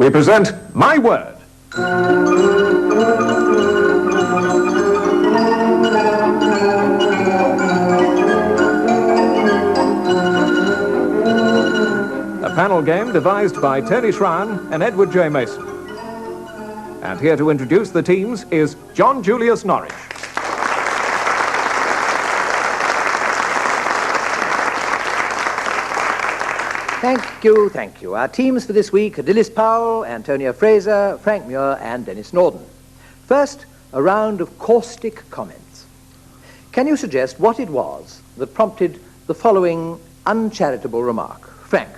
we present My Word. A panel game devised by Tony Schrein and Edward J. Mason. And here to introduce the teams is John Julius Norwich. Thank you. Our teams for this week are Dilys Powell, Antonia Fraser, Frank Muir, and Denis Norden. First, a round of caustic comments. Can you suggest what it was that prompted the following uncharitable remark? Frank,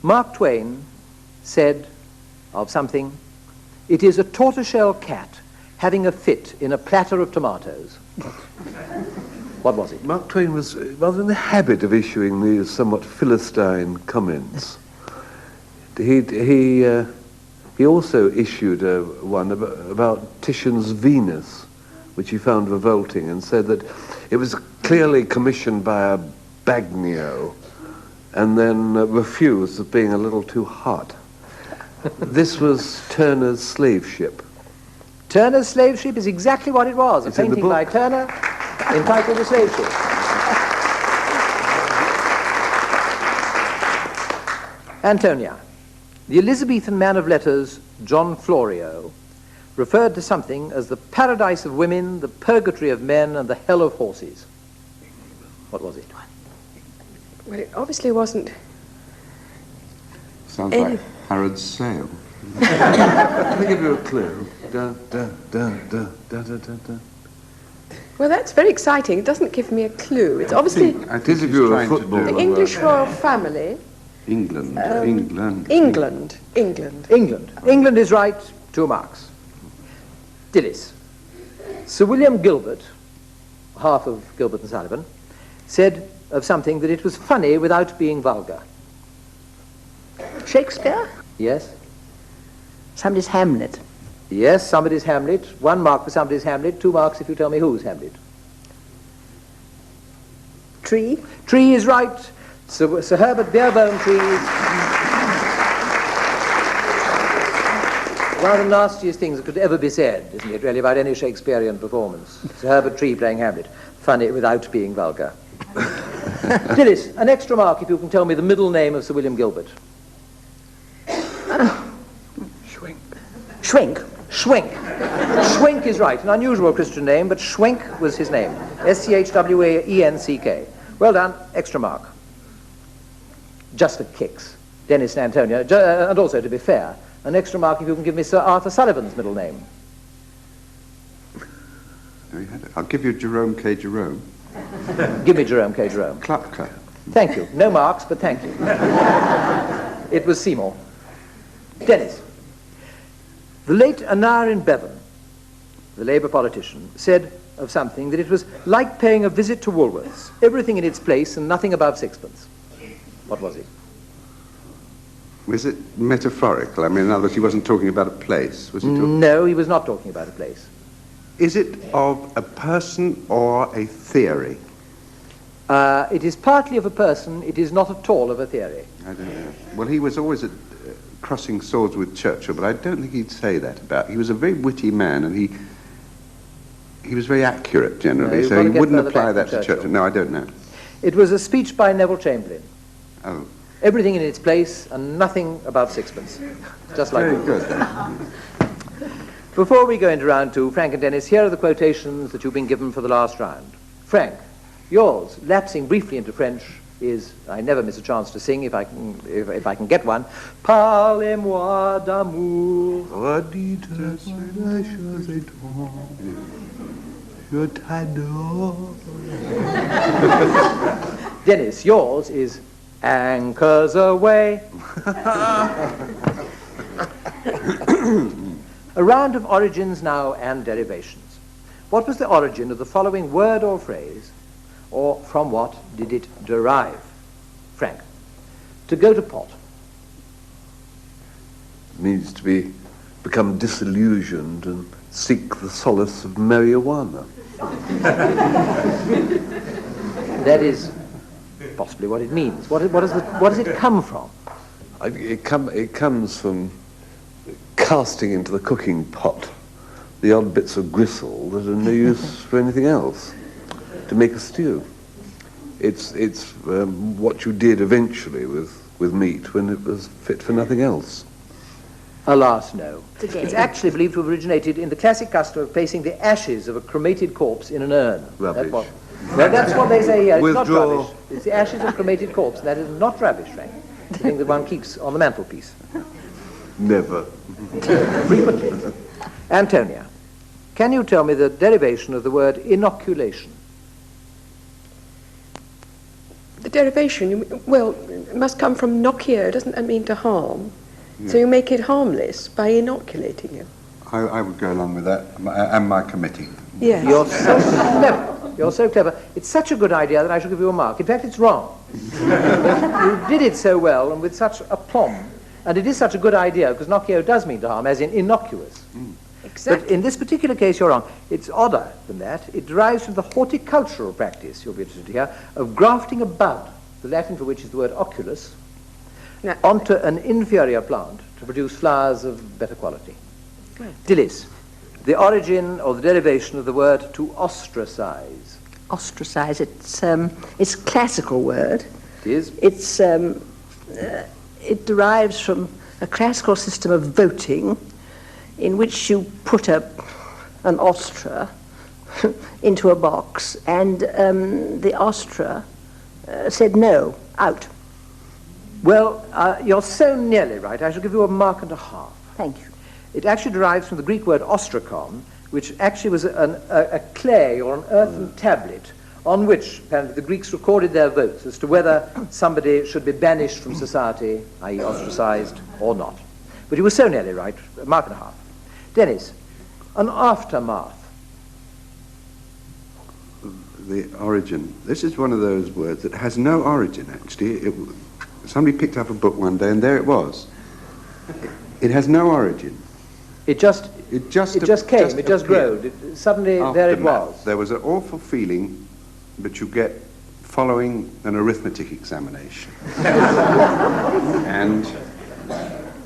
Mark Twain said of something, "It is a tortoiseshell cat having a fit in a platter of tomatoes." What was it? Mark Twain was rather in the habit of issuing these somewhat Philistine comments. He also issued one about Titian's Venus, which he found revolting, and said that it was clearly commissioned by a bagnio, and then refused as being a little too hot. This was Turner's Slave Ship. Turner's Slave Ship is exactly what it was. It's a painting by Turner entitled The Slave Ship. Antonia, the Elizabethan man of letters, John Florio, referred to something as the paradise of women, the purgatory of men, and the hell of horses. What was it? Well, it obviously wasn't... Sounds like Harrod's Sale. Can I give you a clue? Da, da, da, da, da, da, da, da. Well, that's very exciting. It doesn't give me a clue. It's obviously I think if you were a footballer. the English royal family. England. England. England is right. 2 marks. Dilys. Sir William Gilbert, half of Gilbert and Sullivan, said of something that it was funny without being vulgar. Shakespeare? Yes? Somebody's Hamlet. Yes, somebody's Hamlet. 1 mark for somebody's Hamlet. 2 marks if you tell me whose Hamlet. Tree? Tree is right. Sir Herbert Beerbone Tree. One of the nastiest things that could ever be said, isn't it, really, about any Shakespearean performance. Sir Herbert Tree playing Hamlet. Funny without being vulgar. Dilys, an extra mark if you can tell me the middle name of Sir William Gilbert. Schwenk. Schwenk is right. An unusual Christian name, but Schwenk was his name. Schwenck. Well done. Extra mark. Just for kicks. Denis and Antonia. And also, to be fair, an extra mark if you can give me Sir Arthur Sullivan's middle name. I'll give you Jerome K. Jerome. Give me Jerome K. Jerome. Klapka. Thank you. No marks, but thank you. It was Seymour. Denis. The late Aneurin Bevan, the Labour politician, said of something that it was like paying a visit to Woolworths, everything in its place and nothing above sixpence. What was it? Was it metaphorical? I mean, in other words, he wasn't talking about a place, was he? No, he was not talking about a place. Is it of a person or a theory? It is partly of a person, it is not at all of a theory. I don't know. Well, he was always crossing swords with Churchill, but I don't think he'd say that about. He was a very witty man, and he was very accurate generally, No, so he wouldn't further apply back that to to Churchill. No, I don't know. It was a speech by Neville Chamberlain. Oh, Everything in its place and nothing above sixpence. Just like very good. Before we go into round 2, Frank and Denis, here are the quotations that you've been given for the last round. Frank, yours, lapsing briefly into French, is, I never miss a chance to sing if I can get one. Parlez-moi d'amour. Je t'adore. Denis, yours is Anchors Aweigh. A round of origins now and derivations. What was the origin of the following word or phrase, or from what did it derive? Frank. To go to pot. It means to become disillusioned and seek the solace of marijuana. That is possibly what it means. What does it come from? It comes from casting into the cooking pot the odd bits of gristle that are no use for anything else, to make a stew. It's what you did eventually with meat when it was fit for nothing else. Alas, no. It's actually believed to have originated in the classic custom of placing the ashes of a cremated corpse in an urn. Rubbish. That's what they say here. It's not Withdraw. rubbish. It's the ashes of a cremated corpse. That is not rubbish, Frank. The thing that one keeps on the mantelpiece. Never. Frequently. Antonia, can you tell me the derivation of the word inoculation? The derivation, well, it must come from nocio, doesn't that mean to harm? So you make it harmless by inoculating it. I would go along with that, and my committee. Yes. You're so clever. You're so clever. It's such a good idea that I should give you a mark. In fact, it's wrong. You did it so well and with such aplomb. And it is such a good idea, because nocio does mean to harm, as in innocuous. Exactly. But in this particular case, you're wrong. It's odder than that. It derives from the horticultural practice, you'll be interested to hear, of grafting a bud, the Latin for which is the word oculus, Now, onto an inferior plant to produce flowers of better quality. Dilys, the origin or the derivation of the word to ostracize. Ostracize. It's a classical word. It is? It derives from a classical system of voting in which you put an ostra into a box, and the ostra said no, out. Well, you're so nearly right. I shall give you a mark and a half. Thank you. It actually derives from the Greek word ostrakon, which actually was a clay or an earthen tablet on which apparently the Greeks recorded their votes as to whether somebody should be banished from society, i.e. ostracized, or not. But you were so nearly right, a mark and a half. Denis, an aftermath. The origin. This is one of those words that has no origin, actually. Somebody picked up a book one day, and there it was. It has no origin. It just came, it just appeared. growed. Suddenly, there it Aftermath. was. There was an awful feeling that you get following an arithmetic examination. And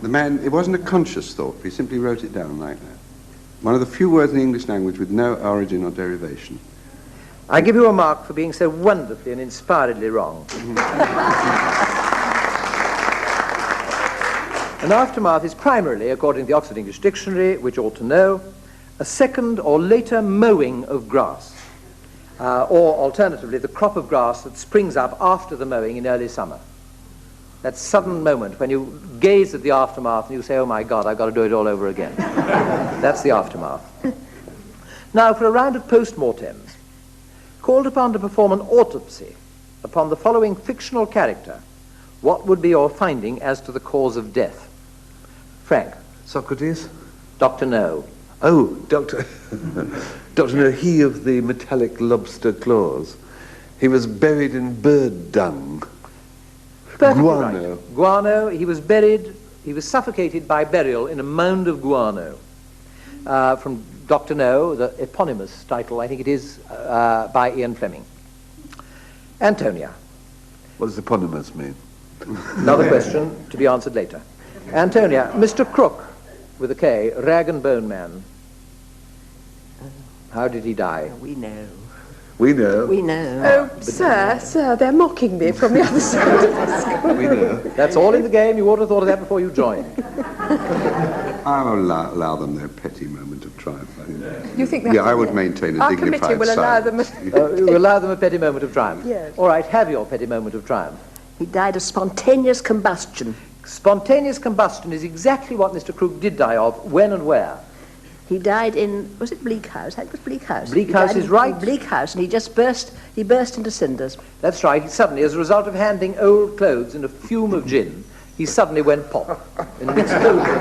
the man, it wasn't a conscious thought, he simply wrote it down like that. One of the few words in the English language with no origin or derivation. I give you a mark for being so wonderfully and inspiredly wrong. An aftermath is primarily, according to the Oxford English Dictionary, which ought to know, a second or later mowing of grass, or alternatively, the crop of grass that springs up after the mowing in early summer. That sudden moment when you gaze at the aftermath and you say, oh my God, I've got to do it all over again. That's the aftermath. Now, for a round of post-mortems, called upon to perform an autopsy upon the following fictional character, what would be your finding as to the cause of death? Frank. Socrates? Dr. No. Oh, Dr. No, he of the metallic lobster claws. He was buried in bird dung. Perfectly Guano. right. Guano, he was suffocated by burial in a mound of guano. From Dr. No, the eponymous title, I think it is, by Ian Fleming. Antonia. What does eponymous mean? Another question to be answered later. Antonia, Mr. Crook, with a K, rag and bone man. How did he die? We know. We know. We know. Oh, sir, they're mocking me from the other side of the school. We know. That's all in the game. You ought to have thought of that before you joined. I'll allow them their petty moment of triumph. I think. You think that? Yeah, I would maintain a Our dignified committee will allow silence. them. You allow them a petty moment of triumph. Yes. All right, have your petty moment of triumph. He died of spontaneous combustion. Spontaneous combustion is exactly what Mr. Crook did die of. When and where? He died in, was it Bleak House? I think it was Bleak House. Bleak He House died is in right. Bleak House, and he burst into cinders. That's right. He suddenly, as a result of handing old clothes in a fume of gin, he suddenly went pop in an explosion.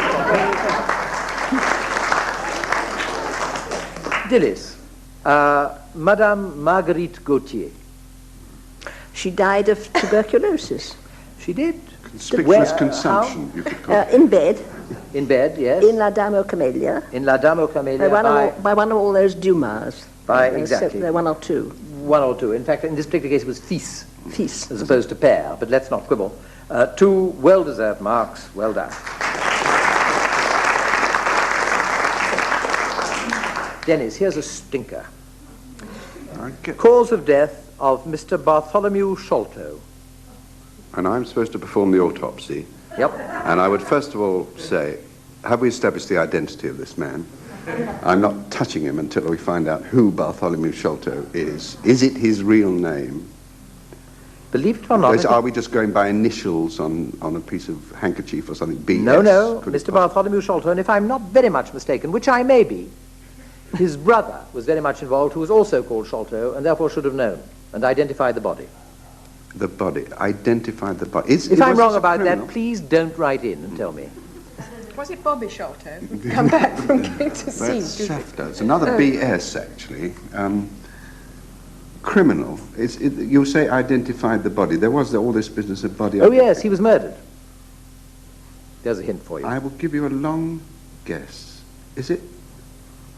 Dilys, Madame Marguerite Gautier. She died of tuberculosis. She did. Conspicuous Where, consumption, you could call it. In bed, In bed, yes. in La Dame aux Camélias, In La Dame aux Camélias by one of all those Dumas. by There's exactly there are one or two. one or two. In fact, in this particular case, it was fils Fils. as opposed to pair, but let's not quibble. Two well-deserved marks. Well done. Denis, here's a stinker. I get- Cause of death of Mr. Bartholomew Sholto. And I'm supposed to perform the autopsy. Yep. And I would first of all say, have we established the identity of this man? I'm not touching him until we find out who Bartholomew Sholto is. Is it his real name? Believe it or not... Are we just going by initials on a piece of handkerchief or something? BS? No, Could it Mr. Bartholomew Sholto, and if I'm not very much mistaken, which I may be, his brother was very much involved, who was also called Sholto, and therefore should have known and identified the body. The body. Identified the body. If I'm wrong about that, please don't write in and tell me. Was it Bobby Sholto? Come back from going to sea. That's Shafter. It's another BS, actually. Criminal. You say identified the body. There was all this business of body. Oh, yes, he was murdered. There's a hint for you. I will give you a long guess. Is it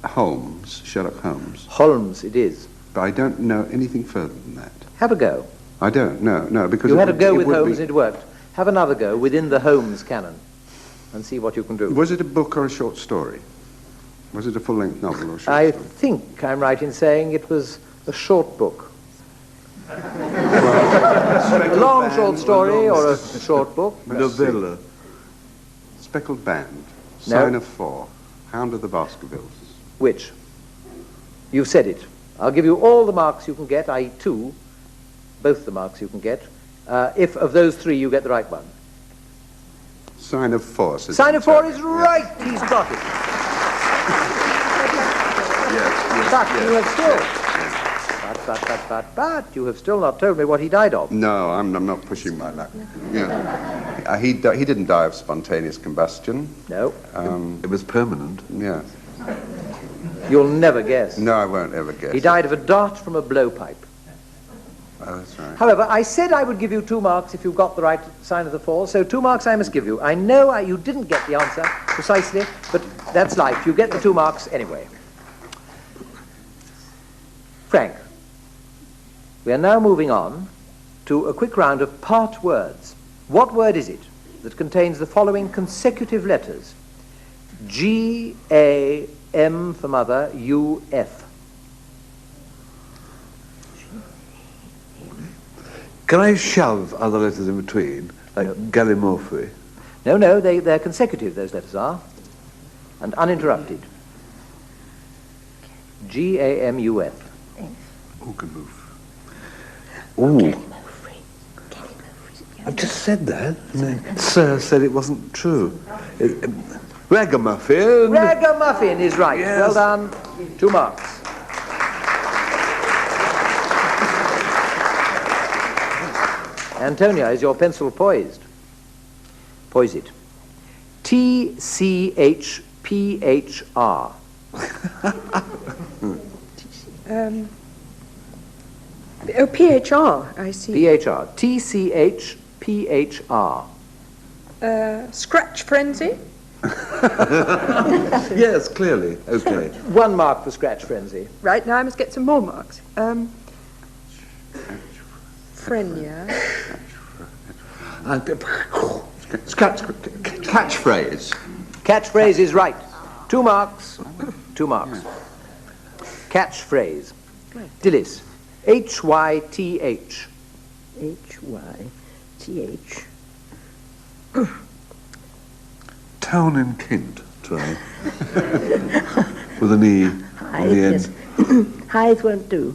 Holmes, Sherlock Holmes? Holmes, it is. But I don't know anything further than that. Have a go. I don't. No, because You had a go with Holmes and it worked. Have another go within the Holmes canon and see what you can do. Was it a book or a short story? Was it a full-length novel or a short I story? think I'm right in saying it was a short book. A long short story or a short book? Novella. Speckled Band. No. Sign of Four. Hound of the Baskervilles. Which? You've said it. I'll give you all the marks you can get, i.e. 2, both the marks you can get, if of those 3 you get the right one. Sign of Four. Says Sign of 4 Antonia. is right. He's got it. Yes, But you have still... But you have still not told me what he died of. No, I'm not pushing my luck. Yeah. He didn't die of spontaneous combustion. No. It was permanent. Yeah. You'll never guess. No, I won't ever guess. He died of a dart from a blowpipe. Oh, that's right. However, I said I would give you 2 marks if you got the right sign of the 4, so 2 marks I must give you. I know you didn't get the answer precisely, but that's life. You get the 2 marks anyway. Frank, we are now moving on to a quick round of part words. What word is it that contains the following consecutive letters? G, A, M for mother, U, F. Can I shove other letters in between, like Gallimorphy? No, they're consecutive, those letters are, and uninterrupted. G-A-M-U-F. Who can move? Ooh. I've just said that. And then Sir said it wasn't true. Ragamuffin. Ragamuffin is right. Yes. Well done. 2 marks. Antonia, is your pencil poised? Poise it. T-C-H-P-H-R. P-H-R, I see. P-H-R. T-C-H-P-H-R. Scratch frenzy? Yes, clearly. Okay. 1 mark for scratch frenzy. Right, now I must get some more marks. Frenia. Catchphrase. Catchphrase is right. 2 marks. 2 marks. Catchphrase. Dilys. H-Y-T-H. H-Y-T-H. Town in Kent, try. With an E on the end. Hythe won't do.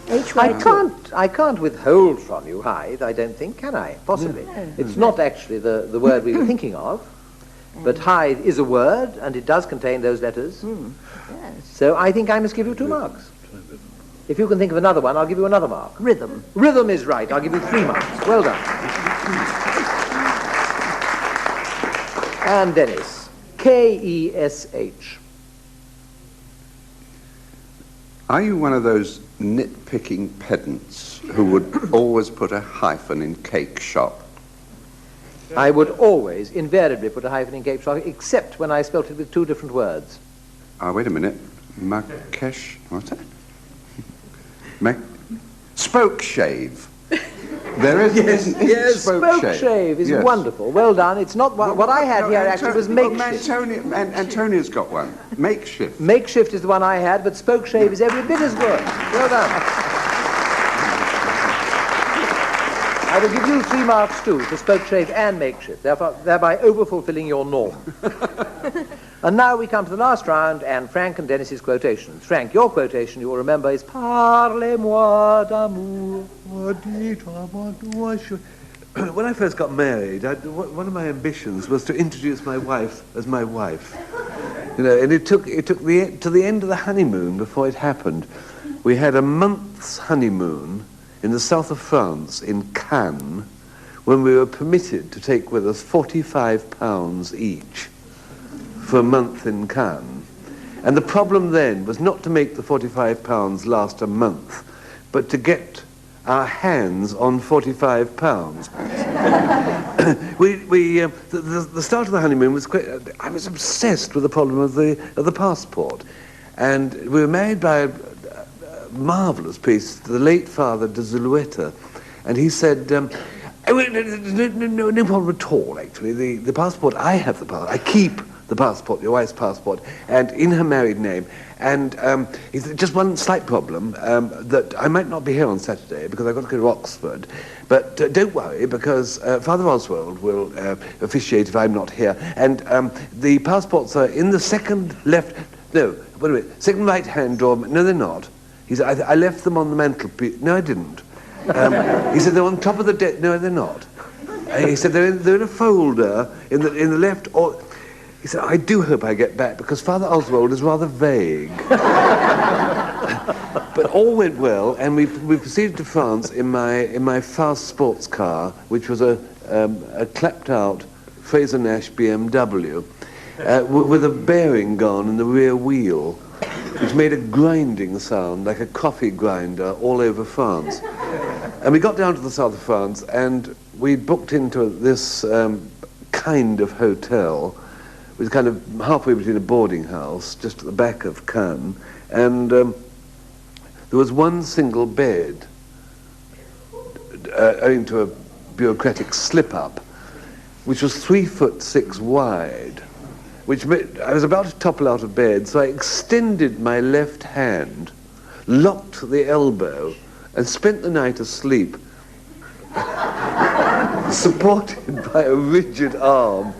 H-Y-T. I can't withhold from you Hythe, I don't think, can I? Possibly. It's not actually the word we were thinking of, but Hythe is a word, and it does contain those letters. Yes. So I think I must give you 2 marks. If you can think of another one, I'll give you another mark. Rhythm. Rhythm is right. I'll give you 3 marks. Well done. And Denis. K-E-S-H. Are you one of those nitpicking pedants who would always put a hyphen in cake shop? I would always, invariably, put a hyphen in cake shop, except when I spelt it with 2 different words. Wait a minute. Makesh, what's that? Spoke shave. There is Yes, Spoke shave is Yes. wonderful. Well done. It's not what I had here actually was makeshift. Antonia's got one. Makeshift. Makeshift is the one I had, but spoke shave is every bit as good. Well done. I will give you 3 marks too for spoke shave and makeshift, thereby overfulfilling your norm. And now we come to the last round, and Frank and Denis's quotations. Frank, your quotation, you will remember, is Parlez-moi d'amour. When I first got married, one of my ambitions was to introduce my wife as my wife. You know, and it took to the end of the honeymoon before it happened. We had a month's honeymoon in the south of France, in Cannes, when we were permitted to take with us £45 each for a month in Cannes. And the problem then was not to make the £45 last a month, but to get our hands on £45. The start of the honeymoon was quite, I was obsessed with the problem of the passport. And we were married by a marvellous priest, the late Father de Zulueta, and he said, no problem at all, actually. The passport, I have the passport, I keep the passport, your wife's passport, and in her married name. And he said, just one slight problem, that I might not be here on Saturday because I've got to go to Oxford, but don't worry, because Father Oswald will officiate if I'm not here, and the passports are in the second left, no, wait a minute, second right-hand drawer, no they're not. He said, I left them on the mantelpiece. No, I didn't. He said, they're on top of the desk. No, they're not. He said, they're in a folder in the left. Or he said, I do hope I get back because Father Oswald is rather vague. But all went well, and we proceeded to France in my fast sports car, which was a clapped-out Fraser Nash BMW with a bearing gone in the rear wheel, which made a grinding sound like a coffee grinder all over France. And we got down to the south of France, and we booked into this kind of hotel, which was kind of halfway between a boarding house, just at the back of Cannes, and there was one single bed, owing to a bureaucratic slip-up, which was 3'6" wide, which meant I was about to topple out of bed, so I extended my left hand, locked the elbow, and spent the night asleep, supported by a rigid arm.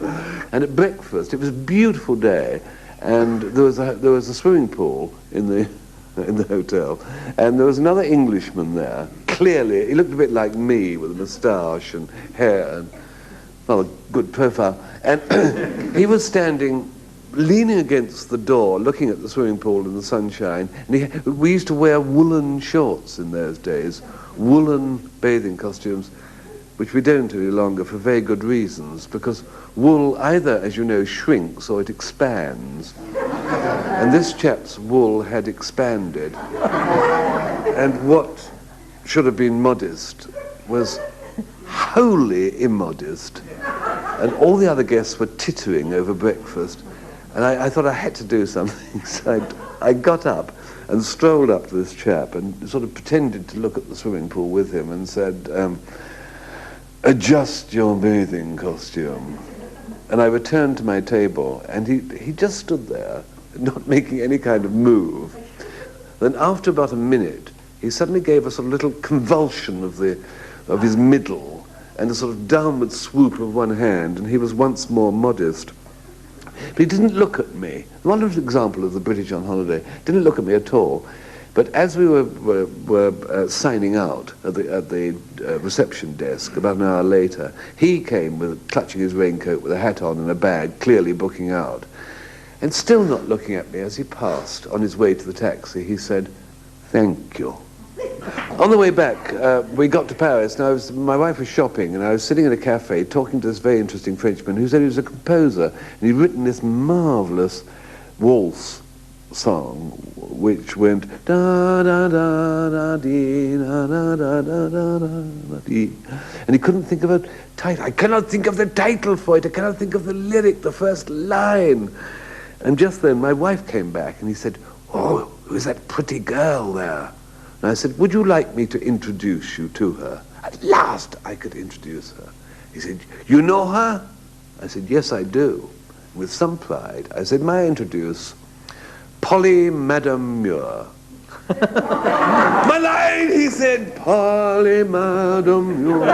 And at breakfast, it was a beautiful day, and there was a swimming pool in the hotel, and there was another Englishman there. Clearly, he looked a bit like me, with a moustache and hair and rather good profile. And he was standing, leaning against the door, looking at the swimming pool in the sunshine. And we used to wear woolen shorts in those days, woolen bathing costumes, which we don't any longer for very good reasons, because wool either, as you know, shrinks or it expands. And this chap's wool had expanded. And what should have been modest was wholly immodest. And all the other guests were tittering over breakfast. And I thought I had to do something. So I got up and strolled up to this chap and sort of pretended to look at the swimming pool with him and said, adjust your bathing costume. And I returned to my table, and he just stood there, not making any kind of move. Then after about a minute, he suddenly gave us a little convulsion of his middle, and a sort of downward swoop of one hand, and he was once more modest. But he didn't look at me. A wonderful example of the British on holiday. Didn't look at me at all. But as we were signing out at the reception desk about an hour later, he came clutching his raincoat with a hat on and a bag, clearly booking out. And still not looking at me as he passed on his way to the taxi, he said, "Thank you." On the way back, we got to Paris, and my wife was shopping, and I was sitting in a cafe talking to this very interesting Frenchman who said he was a composer, and he'd written this marvellous waltz song, which went da da da da dee da da da da da da dee, and he couldn't think of a title. I cannot think of the title for it. I cannot think of the lyric, the first line. And just then, my wife came back, and he said, "Oh, who's that pretty girl there? And I said, would you like me to introduce you to her? At last I could introduce her. He said, you know her? I said, yes, I do. With some pride, I said, may I introduce Polly Madame Muir? My line, he said, Polly Madame Muir.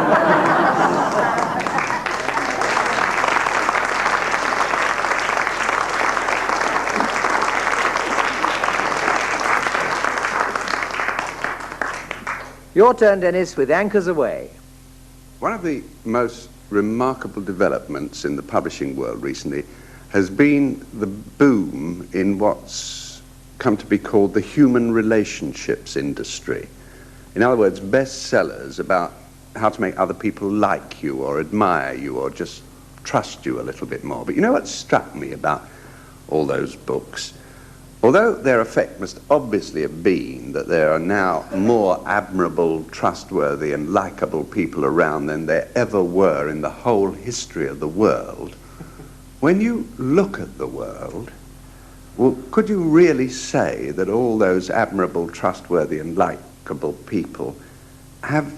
Your turn, Denis, with Anchors Aweigh. One of the most remarkable developments in the publishing world recently has been the boom in what's come to be called the human relationships industry. In other words, bestsellers about how to make other people like you or admire you or just trust you a little bit more. But you know what struck me about all those books? Although their effect must obviously have been that there are now more admirable, trustworthy and likable people around than there ever were in the whole history of the world, when you look at the world, well, could you really say that all those admirable, trustworthy and likable people have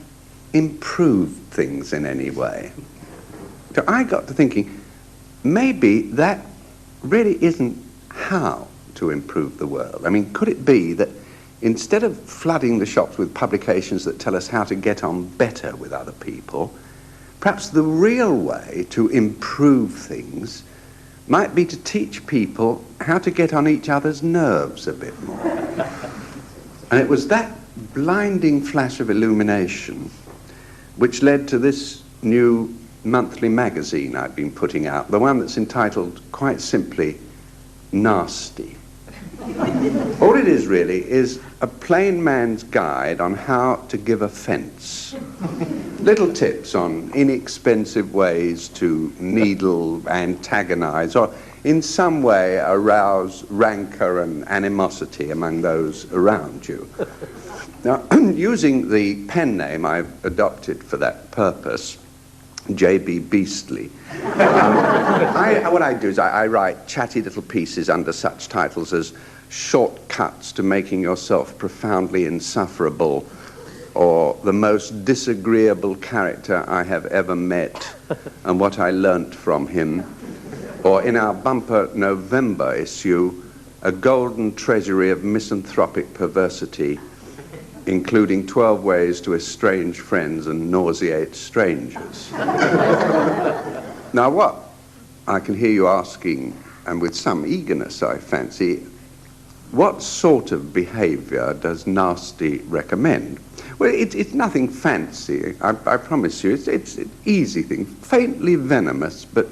improved things in any way? So I got to thinking, maybe that really isn't how to improve the world. I mean, could it be that instead of flooding the shops with publications that tell us how to get on better with other people, perhaps the real way to improve things might be to teach people how to get on each other's nerves a bit more? And it was that blinding flash of illumination which led to this new monthly magazine I've been putting out, the one that's entitled, quite simply, Nasty. All it is really is a plain man's guide on how to give offence. Little tips on inexpensive ways to needle, antagonize, or in some way arouse rancor and animosity among those around you. Now, using the pen name I've adopted for that purpose, J.B. Beastly, what I do is I write chatty little pieces under such titles as Shortcuts to Making Yourself Profoundly Insufferable, or The Most Disagreeable Character I Have Ever Met, and What I Learnt from Him, or in our bumper November issue, A Golden Treasury of Misanthropic Perversity, including 12 ways to estrange friends and nauseate strangers. Now, what I can hear you asking, and with some eagerness, I fancy, what sort of behavior does Nasty recommend? Well, it's nothing fancy, I promise you. It's an easy thing, faintly venomous, but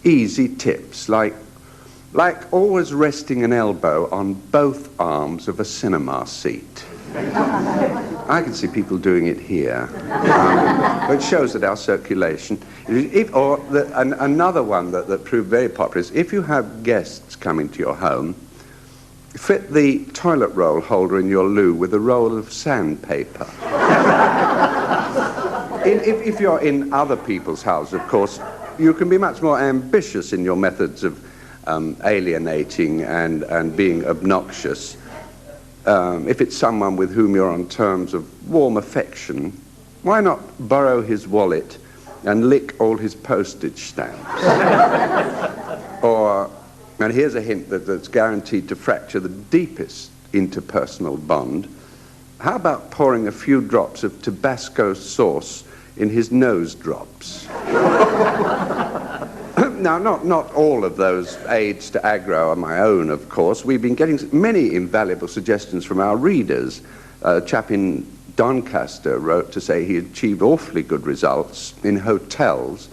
easy tips, like always resting an elbow on both arms of a cinema seat. I can see people doing it here, which shows that our circulation. Another one that proved very popular is if you have guests coming to your home, fit the toilet roll holder in your loo with a roll of sandpaper. If you're in other people's houses, of course, you can be much more ambitious in your methods of alienating and being obnoxious. If it's someone with whom you're on terms of warm affection, why not borrow his wallet and lick all his postage stamps? Or, and here's a hint that's guaranteed to fracture the deepest interpersonal bond, how about pouring a few drops of Tabasco sauce in his nose drops? Now, not all of those aids to aggro are my own, of course. We've been getting many invaluable suggestions from our readers. A chap in Doncaster wrote to say he achieved awfully good results in hotels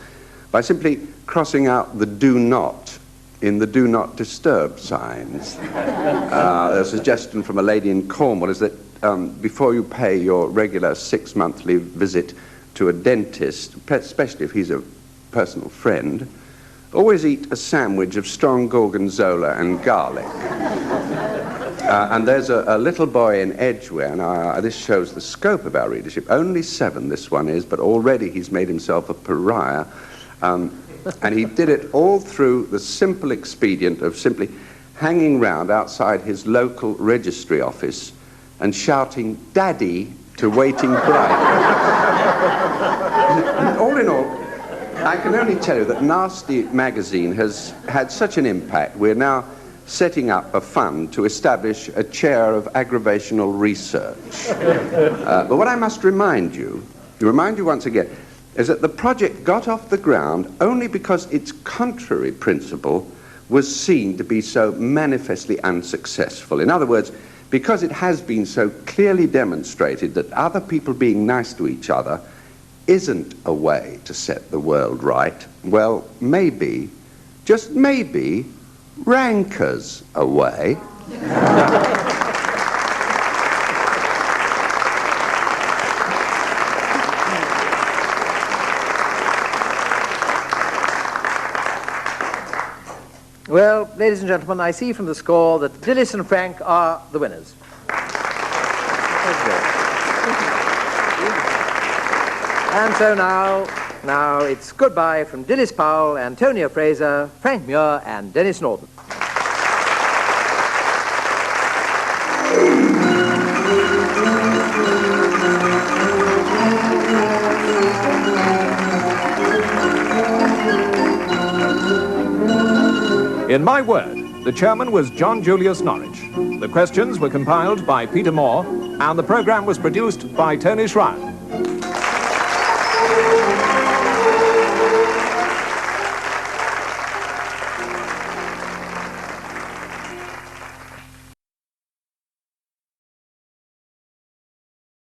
by simply crossing out the do not in the do not disturb signs. A suggestion from a lady in Cornwall is that before you pay your regular 6-monthly visit to a dentist, especially if he's a personal friend, always eat a sandwich of strong gorgonzola and garlic. And there's a little boy in Edgware, and this shows the scope of our readership. Only 7, this one is, but already he's made himself a pariah. And he did it all through the simple expedient of simply hanging round outside his local registry office and shouting "Daddy" to waiting bride. All in all, I can only tell you that Nasty magazine has had such an impact. We're now setting up a fund to establish a chair of aggravational research. But what I must remind you once again, is that the project got off the ground only because its contrary principle was seen to be so manifestly unsuccessful. In other words, because it has been so clearly demonstrated that other people being nice to each other isn't a way to set the world right, well, maybe, just maybe, rancor's a way. Well, ladies and gentlemen, I see from the score that Dilys and Frank are the winners. And so now it's goodbye from Dilys Powell, Antonia Fraser, Frank Muir, and Denis Norden. In My Word, the chairman was John Julius Norwich. The questions were compiled by Peter Moore, and the programme was produced by Tony Schrein.